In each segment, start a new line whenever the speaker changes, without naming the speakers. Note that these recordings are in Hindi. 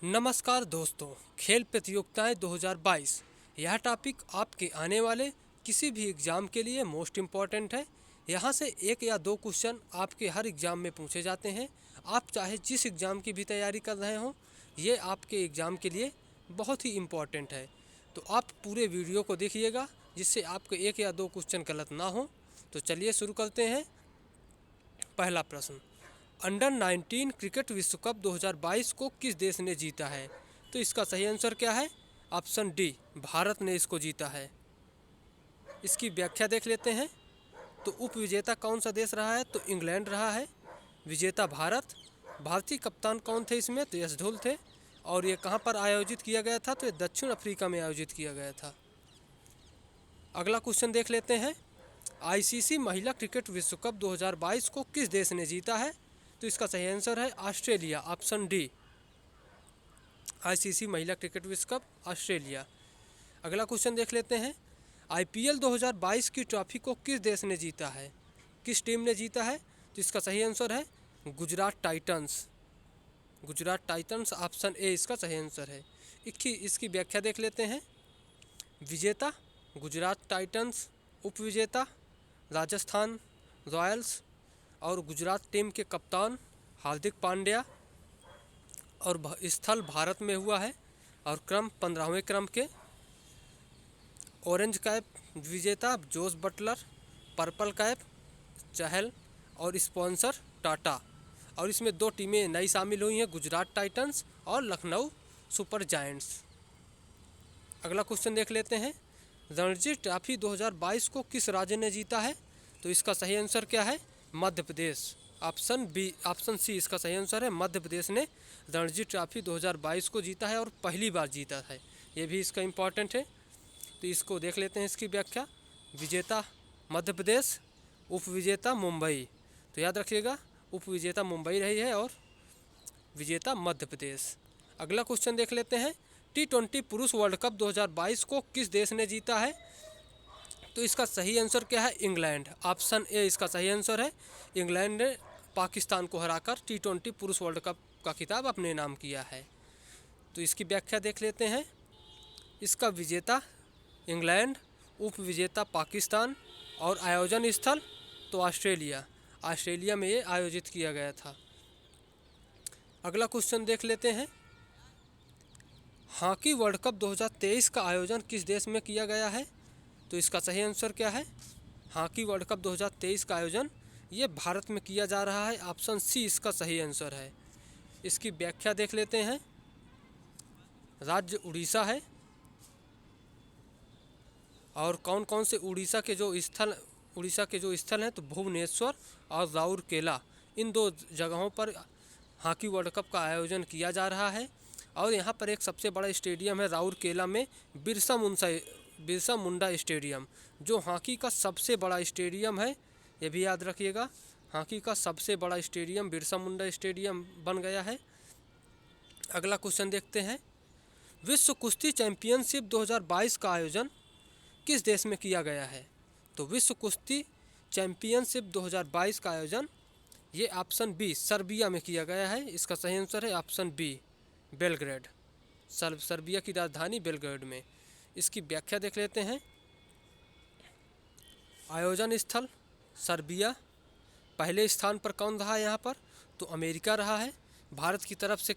नमस्कार दोस्तों, खेल प्रतियोगिताएं 2022 यह टॉपिक आपके आने वाले किसी भी एग्ज़ाम के लिए मोस्ट इम्पॉर्टेंट है। यहाँ से एक या दो क्वेश्चन आपके हर एग्ज़ाम में पूछे जाते हैं। आप चाहे जिस एग्ज़ाम की भी तैयारी कर रहे हों, ये आपके एग्ज़ाम के लिए बहुत ही इम्पॉर्टेंट है। तो आप पूरे वीडियो को देखिएगा जिससे आपके एक या दो क्वेश्चन गलत ना हो। तो चलिए शुरू करते हैं। पहला प्रश्न, अंडर 19 क्रिकेट विश्व कप 2022 को किस देश ने जीता है? तो इसका सही आंसर क्या है? ऑप्शन डी, भारत ने इसको जीता है। इसकी व्याख्या देख लेते हैं। तो उप विजेता कौन सा देश रहा है? तो इंग्लैंड रहा है। विजेता भारत। भारतीय कप्तान कौन थे इसमें? तो यश धुल थे। और ये कहाँ पर आयोजित किया गया था? तो ये दक्षिण अफ्रीका में आयोजित किया गया था। अगला क्वेश्चन देख लेते हैं। आईसीसी महिला क्रिकेट विश्व कप 2022 को किस देश ने जीता है? तो इसका सही आंसर है ऑस्ट्रेलिया, ऑप्शन डी। आईसीसी महिला क्रिकेट विश्व कप ऑस्ट्रेलिया। अगला क्वेश्चन देख लेते हैं। आईपीएल 2022 की ट्रॉफी को किस देश ने जीता है? किस टीम ने जीता है? तो इसका सही आंसर है Gujarat Titans. Gujarat Titans, option A इसका सही आंसर है। इसकी व्याख्या देख लेते हैं। विजेता गुजरात टाइटंस, उप विजेता राजस्थान रॉयल्स और गुजरात टीम के कप्तान हार्दिक पांड्या। और स्थल भारत में हुआ है और क्रम 15वें क्रम के। ऑरेंज कैप विजेता जोस बटलर, पर्पल कैप चहल और स्पॉन्सर टाटा। और इसमें दो टीमें नई शामिल हुई हैं, गुजरात टाइटंस और लखनऊ सुपर जायंट्स। अगला क्वेश्चन देख लेते हैं। रणजी ट्रॉफी 2022 को किस राज्य ने जीता है? तो इसका सही आंसर क्या है? Madhya Pradesh, option B, option C इसका सही आंसर है। मध्य प्रदेश ने रणजी ट्रॉफी 2022 को जीता है और पहली बार जीता है। ये भी इसका इम्पॉर्टेंट है। तो इसको देख लेते हैं, इसकी व्याख्या। विजेता मध्य प्रदेश, उप विजेता मुंबई। तो याद रखिएगा, उप विजेता मुंबई रही है और विजेता मध्य प्रदेश। अगला क्वेश्चन देख लेते हैं। T20 पुरुष वर्ल्ड कप 2022 को किस देश ने जीता है? तो इसका सही आंसर क्या है? इंग्लैंड, ऑप्शन ए इसका सही आंसर है। इंग्लैंड ने पाकिस्तान को हराकर T20 पुरुष वर्ल्ड कप का खिताब अपने नाम किया है। तो इसकी व्याख्या देख लेते हैं। इसका विजेता इंग्लैंड, उप विजेता पाकिस्तान और आयोजन स्थल तो ऑस्ट्रेलिया। ऑस्ट्रेलिया में ये आयोजित किया गया था। अगला क्वेश्चन देख लेते हैं। हॉकी वर्ल्ड कप 2023 का आयोजन किस देश में किया गया है? तो इसका सही आंसर क्या है? हॉकी वर्ल्ड कप 2023 का आयोजन ये भारत में किया जा रहा है। ऑप्शन सी इसका सही आंसर है। इसकी व्याख्या देख लेते हैं। राज्य उड़ीसा है। और कौन कौन से उड़ीसा के जो स्थल हैं तो भुवनेश्वर और राउरकेला, इन दो जगहों पर हॉकी वर्ल्ड कप का आयोजन किया जा रहा है। और यहाँ पर एक सबसे बड़ा स्टेडियम है राउरकेला में, बिरसा मुंडा स्टेडियम, जो हॉकी का सबसे बड़ा स्टेडियम है। ये भी याद रखिएगा, हॉकी का सबसे बड़ा स्टेडियम बिरसा मुंडा स्टेडियम बन गया है। अगला क्वेश्चन देखते हैं। विश्व कुश्ती चैंपियनशिप 2022 का आयोजन किस देश में किया गया है? तो विश्व कुश्ती चैंपियनशिप 2022 का आयोजन ये ऑप्शन बी सर्बिया में किया गया है। इसका सही आंसर है ऑप्शन बी, बेलग्रेड। सर्बिया की राजधानी बेलग्रेड में। इसकी व्याख्या देख लेते हैं। आयोजन स्थल सर्बिया। पहले स्थान पर कौन रहा है यहाँ पर? तो अमेरिका रहा है। भारत की तरफ से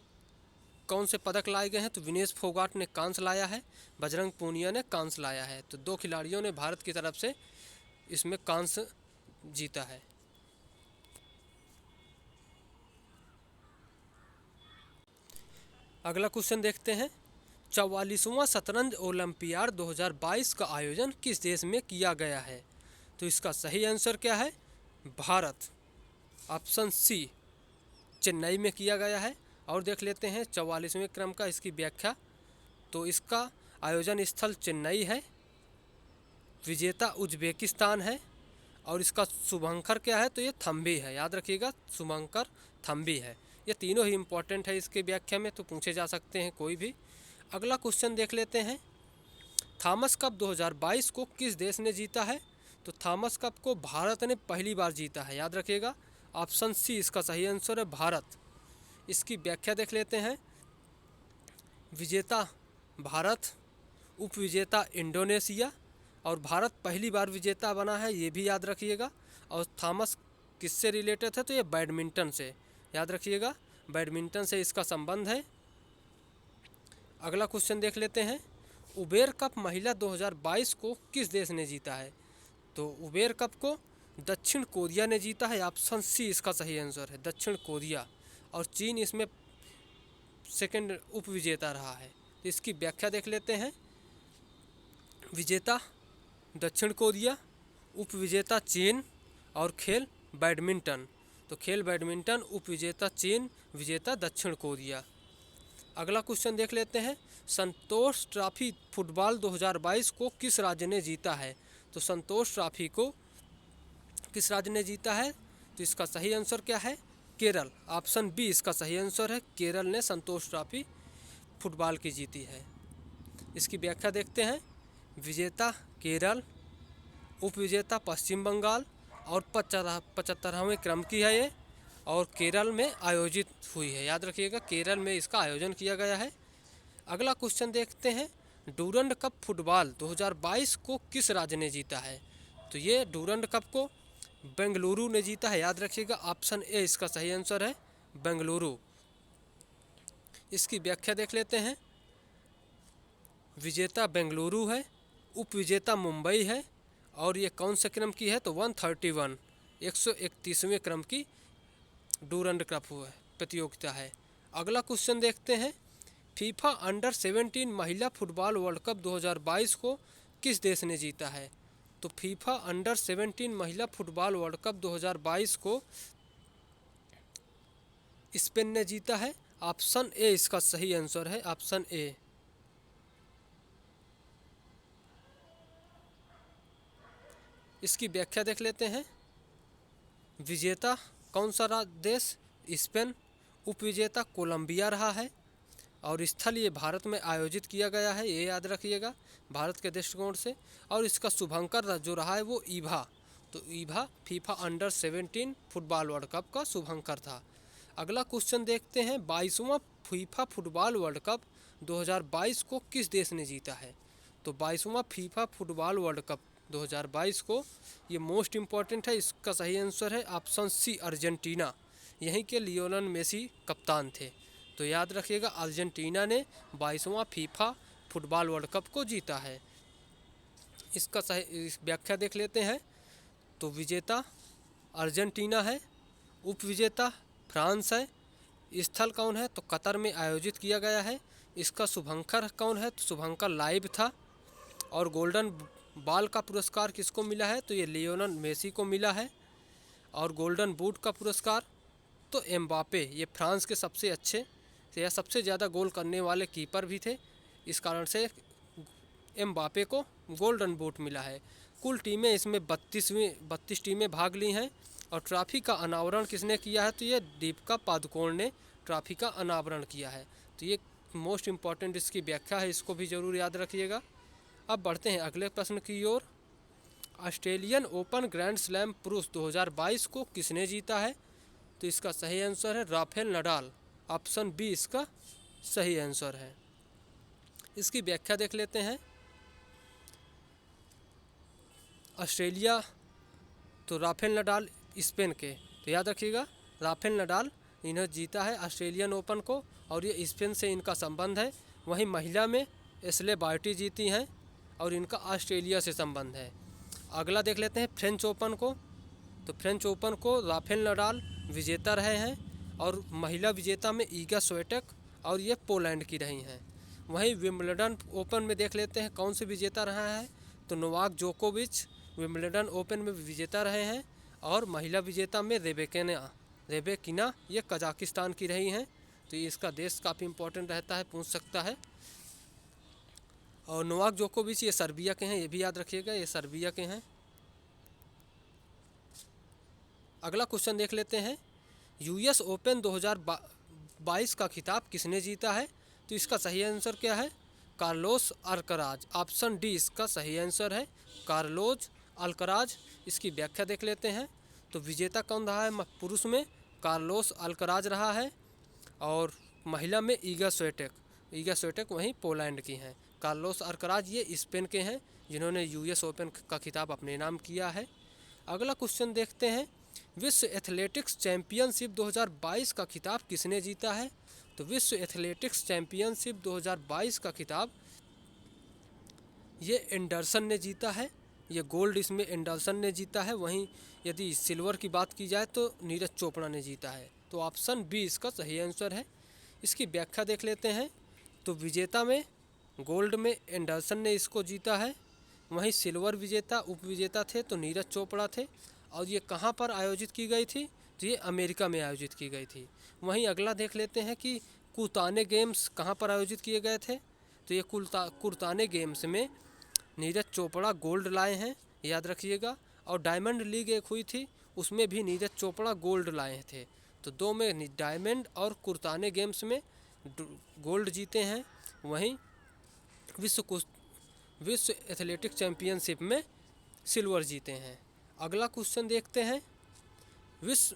कौन से पदक लाए गए हैं? तो विनेश फोगाट ने कांस्य लाया है, बजरंग पूनिया ने कांस्य लाया है। तो दो खिलाड़ियों ने भारत की तरफ से इसमें कांस्य जीता है। अगला क्वेश्चन देखते हैं। 44वां शतरंज ओलंपियाड 2022 का आयोजन किस देश में किया गया है? तो इसका सही आंसर क्या है? भारत, ऑप्शन सी, चेन्नई में किया गया है। और देख लेते हैं 44वें क्रम का, इसकी व्याख्या। तो इसका आयोजन स्थल चेन्नई है। विजेता उज्बेकिस्तान है। और इसका शुभंकर क्या है? तो ये थम्बी है, याद रखिएगा, शुभंकर थम्बी है। ये तीनों ही इम्पोर्टेंट है इसके व्याख्या में, तो पूछे जा सकते हैं कोई भी। अगला क्वेश्चन देख लेते हैं। थॉमस कप 2022 को किस देश ने जीता है? तो थॉमस कप को भारत ने पहली बार जीता है, याद रखिएगा, ऑप्शन सी इसका सही आंसर है, भारत। इसकी व्याख्या देख लेते हैं। विजेता भारत, उप विजेता इंडोनेशिया, और भारत पहली बार विजेता बना है, ये भी याद रखिएगा। और थॉमस किससे रिलेटेड है, तो ये बैडमिंटन से, याद रखिएगा, बैडमिंटन से इसका संबंध है। अगला क्वेश्चन देख लेते हैं, उबेर कप महिला 2022 को किस देश ने जीता है। तो उबेर कप को दक्षिण कोरिया ने जीता है, ऑप्शन सी इसका सही आंसर है, दक्षिण कोरिया। और चीन इसमें सेकंड उप विजेता रहा है। तो इसकी व्याख्या देख लेते हैं, विजेता दक्षिण कोरिया, उप विजेता चीन, और खेल बैडमिंटन। तो खेल बैडमिंटन, उप विजेता चीन, विजेता दक्षिण कोरिया। अगला क्वेश्चन देख लेते हैं, संतोष ट्रॉफी फुटबॉल 2022 को किस राज्य ने जीता है। तो संतोष ट्रॉफी को किस राज्य ने जीता है, तो इसका सही आंसर क्या है, केरल। ऑप्शन बी इसका सही आंसर है, केरल ने संतोष ट्रॉफी फुटबॉल की जीती है। इसकी व्याख्या देखते हैं, विजेता केरल, उप विजेता पश्चिम बंगाल, और 75वें क्रम की है ये, और केरल में आयोजित हुई है, याद रखिएगा, केरल में इसका आयोजन किया गया है। अगला क्वेश्चन देखते हैं, डूरंड कप फुटबॉल 2022 को किस राज्य ने जीता है। तो ये डूरंड कप को बेंगलुरु ने जीता है, याद रखिएगा, ऑप्शन ए इसका सही आंसर है, बेंगलुरु। इसकी व्याख्या देख लेते हैं, विजेता बेंगलुरु है, उप विजेता मुंबई है, और ये कौन से क्रम की है, तो 131 131वें क्रम की डूरंड कप प्रतियोगिता है। अगला क्वेश्चन देखते हैं, फीफा अंडर 17 महिला फुटबॉल वर्ल्ड कप 2022 को किस देश ने जीता है। तो फीफा अंडर 17 महिला फुटबॉल वर्ल्ड कप 2022 को स्पेन ने जीता है, ऑप्शन ए इसका सही आंसर है, ऑप्शन ए। इसकी व्याख्या देख लेते हैं, विजेता कौन सा देश, स्पेन, उप विजेता कोलंबिया रहा है, और स्थल ये भारत में आयोजित किया गया है, ये याद रखिएगा भारत के दृष्टिकोण से। और इसका शुभंकर जो रहा है वो ईभा, तो Ibha FIFA under 17 football world cup का शुभंकर था। अगला क्वेश्चन देखते हैं, 22वां फीफा फुटबॉल वर्ल्ड कप 2022 को किस देश ने जीता है। तो 22वां फीफा फुटबॉल वर्ल्ड कप 2022 को, ये मोस्ट इम्पॉर्टेंट है, इसका सही आंसर है ऑप्शन सी, अर्जेंटीना। यहीं के लियोनेल मेसी कप्तान थे, तो याद रखिएगा, अर्जेंटीना ने 22वां फीफा फुटबॉल वर्ल्ड कप को जीता है। इसका सही व्याख्या देख लेते हैं, तो विजेता अर्जेंटीना है, उप विजेता फ्रांस है, स्थल कौन है, तो कतर में आयोजित किया गया है। इसका शुभंकर कौन है, तो शुभंकर लाइव था। और गोल्डन बॉल का पुरस्कार किसको मिला है, तो ये लियोनेल मेसी को मिला है। और गोल्डन बूट का पुरस्कार तो एम्बापे, ये फ्रांस के सबसे अच्छे या सबसे ज़्यादा गोल करने वाले कीपर भी थे, इस कारण से एम्बापे को गोल्डन बूट मिला है। कुल टीमें इसमें 32 टीमें भाग ली हैं। और ट्रॉफी का अनावरण किसने किया है, तो ये दीपिका पादुकोण ने ट्रॉफी का अनावरण किया है। तो ये मोस्ट इम्पॉर्टेंट इसकी व्याख्या है, इसको भी ज़रूर याद रखिएगा। अब बढ़ते हैं अगले प्रश्न की ओर, ऑस्ट्रेलियन ओपन ग्रैंड स्लैम पुरुष 2022 को किसने जीता है। तो इसका सही आंसर है राफेल नडाल, ऑप्शन बी इसका सही आंसर है। इसकी व्याख्या देख लेते हैं, ऑस्ट्रेलिया तो राफेल नडाल स्पेन के, तो याद रखिएगा राफेल नडाल इन्हें जीता है ऑस्ट्रेलियन ओपन को, और ये स्पेन से इनका संबंध है। वहीं महिला में एशले बार्टी जीती हैं, और इनका ऑस्ट्रेलिया से संबंध है। अगला देख लेते हैं फ्रेंच ओपन को, तो फ्रेंच ओपन को राफेल नडाल विजेता रहे हैं, और महिला विजेता में ईगा स्विएटेक, और ये पोलैंड की रही हैं। वहीं विंबलडन ओपन में देख लेते हैं कौन से विजेता रहा है, तो नोवाक जोकोविच विंबलडन ओपन में विजेता रहे हैं, और महिला विजेता में रेबेकिना ये कजाकिस्तान की रही हैं। तो इसका देश काफ़ी इंपॉर्टेंट रहता है, पूछ सकता है। और नोवाक जोकोविच ये सर्बिया के हैं, ये भी याद रखिएगा, ये सर्बिया के हैं। अगला क्वेश्चन देख लेते हैं, यूएस ओपन 2022 का खिताब किसने जीता है। तो इसका सही आंसर क्या है, कार्लोस अल्कराज, ऑप्शन डी इसका सही आंसर है, कार्लोस अल्कराज। इसकी व्याख्या देख लेते हैं, तो विजेता कौन रहा है, पुरुष में कार्लोस अल्कराज रहा है, और महिला में ईगा स्विएटेक। ईगा स्विएटेक वहीं पोलैंड की हैं। कार्लोस अल्कराज ये स्पेन के हैं जिन्होंने यूएस ओपन का खिताब अपने नाम किया है। अगला क्वेश्चन देखते हैं, विश्व एथलेटिक्स चैंपियनशिप 2022 का खिताब किसने जीता है? तो विश्व एथलेटिक्स चैंपियनशिप 2022 का खिताब ये एंडरसन ने जीता है। ये गोल्ड इसमें एंडरसन ने जीता है। वहीं यदि सिल्वर की बात की जाए तो नीरज चोपड़ा ने जीता है। तो ऑप्शन बी इसका सही आंसर है। इसकी व्याख्या देख लेते हैं। तो विजेता में गोल्ड में एंडरसन ने इसको जीता है। वहीं सिल्वर विजेता उप विजेता थे तो नीरज चोपड़ा थे। और ये कहाँ पर आयोजित की गई थी? तो ये अमेरिका में आयोजित की गई थी। वहीं अगला देख लेते हैं कि कुर्ताने गेम्स कहाँ पर आयोजित किए गए थे? तो ये कुर्ताने गेम्स में नीरज चोपड़ा गोल्ड लाए हैं, याद रखिएगा। और डायमंड लीग एक हुई थी, उसमें भी नीरज चोपड़ा गोल्ड लाए थे। तो दो में डायमंड और कुर्ताने गेम्स में गोल्ड जीते हैं। वहीं विश्व एथलेटिक चैंपियनशिप में सिल्वर जीते हैं। अगला क्वेश्चन देखते हैं,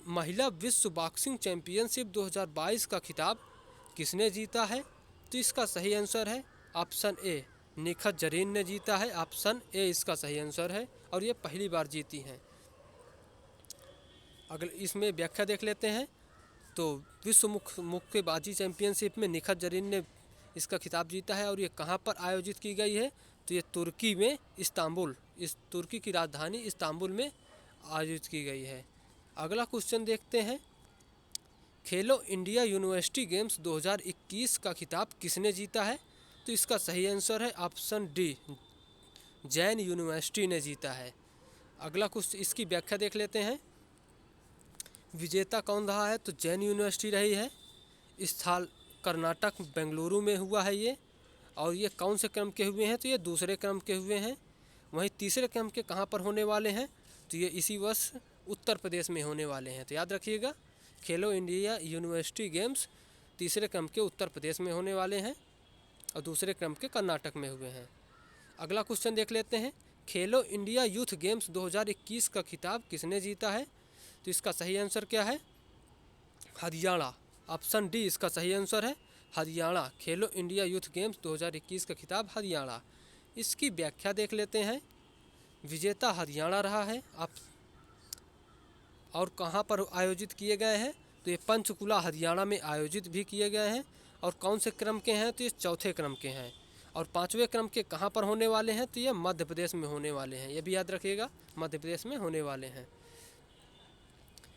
महिला विश्व बॉक्सिंग चैंपियनशिप 2022 का खिताब किसने जीता है? तो इसका सही आंसर है ऑप्शन ए, निखत जरीन ने जीता है। ऑप्शन ए इसका सही आंसर है और ये पहली बार जीती हैं। अगले इसमें व्याख्या देख लेते हैं। तो विश्व मुक्केबाजी चैंपियनशिप में निखत जरीन ने इसका खिताब जीता है और ये कहाँ पर आयोजित की गई है? तो ये तुर्की में इस्तांबुल, इस तुर्की की राजधानी इस्तांबुल में आयोजित की गई है। अगला क्वेश्चन देखते हैं, खेलो इंडिया यूनिवर्सिटी गेम्स 2021 का खिताब किसने जीता है? तो इसका सही आंसर है ऑप्शन डी, जैन यूनिवर्सिटी ने जीता है। अगला क्वेश्चन इसकी व्याख्या देख लेते हैं। विजेता कौन रहा है? तो जैन यूनिवर्सिटी रही है। इस साल कर्नाटक बेंगलुरु में हुआ है ये। और ये कौन से क्रम के हुए हैं? तो ये दूसरे क्रम के हुए हैं। वहीं तीसरे क्रम के कहाँ पर होने वाले हैं? तो ये इसी वर्ष उत्तर प्रदेश में होने वाले हैं। तो याद रखिएगा, खेलो इंडिया यूनिवर्सिटी गेम्स तीसरे क्रम के उत्तर प्रदेश में होने वाले हैं और दूसरे क्रम के कर्नाटक में हुए हैं। अगला क्वेश्चन देख लेते हैं, खेलो इंडिया यूथ गेम्स 2021 का खिताब किसने जीता है? तो इसका सही आंसर क्या है? हरियाणा। ऑप्शन डी इसका सही आंसर है, हरियाणा। खेलो इंडिया यूथ गेम्स 2021 का खिताब हरियाणा। इसकी व्याख्या देख लेते हैं। विजेता हरियाणा रहा है। और कहाँ पर आयोजित किए गए हैं? तो ये पंचकुला हरियाणा में आयोजित भी किए गए हैं। और कौन से क्रम के हैं? तो ये चौथे क्रम के हैं। और पाँचवें क्रम के कहाँ पर होने वाले हैं? तो ये मध्य प्रदेश में होने वाले हैं। ये भी याद रखिएगा, मध्य प्रदेश में होने वाले हैं।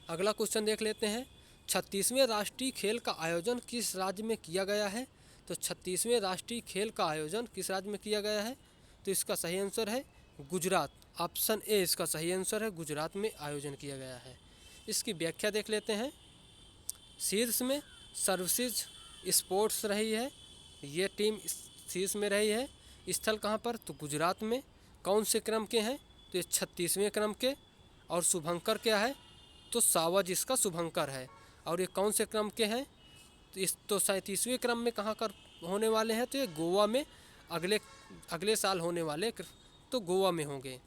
अगला क्वेश्चन देख लेते हैं, 36वें राष्ट्रीय खेल का आयोजन किस राज्य में किया गया है? तो 36वें राष्ट्रीय खेल का आयोजन किस राज्य में किया गया है? तो इसका सही आंसर है गुजरात। ऑप्शन ए इसका सही आंसर है, गुजरात में आयोजन किया गया है। इसकी व्याख्या देख लेते हैं। शीर्ष में सर्विसेज स्पोर्ट्स रही है, ये टीम शीर्ष में रही है। स्थल कहाँ पर? तो गुजरात में। कौन से क्रम के हैं? तो ये 36वें क्रम के। और शुभंकर क्या है? तो सावज इसका शुभंकर है। और ये कौन से क्रम के हैं? तो 37वें क्रम में कहाँ कर होने वाले हैं? तो ये गोवा में अगले साल होने वाले, तो गोवा में होंगे।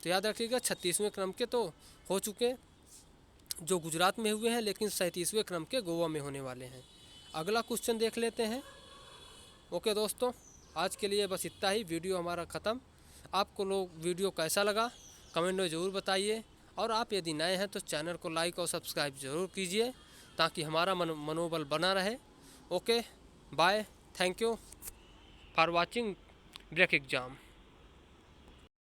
तो याद रखिएगा, 36वें क्रम के तो हो चुके जो गुजरात में हुए हैं, लेकिन 37वें क्रम के गोवा में होने वाले हैं। अगला क्वेश्चन देख लेते हैं। ओके दोस्तों, आज के लिए बस इतना ही। वीडियो हमारा ख़त्म। आपको वीडियो कैसा लगा कमेंट में ज़रूर बताइए। और आप यदि नए हैं तो चैनल को लाइक और सब्सक्राइब ज़रूर कीजिए ताकि हमारा मनोबल बना रहे। Okay bye, thank you for watching break exam.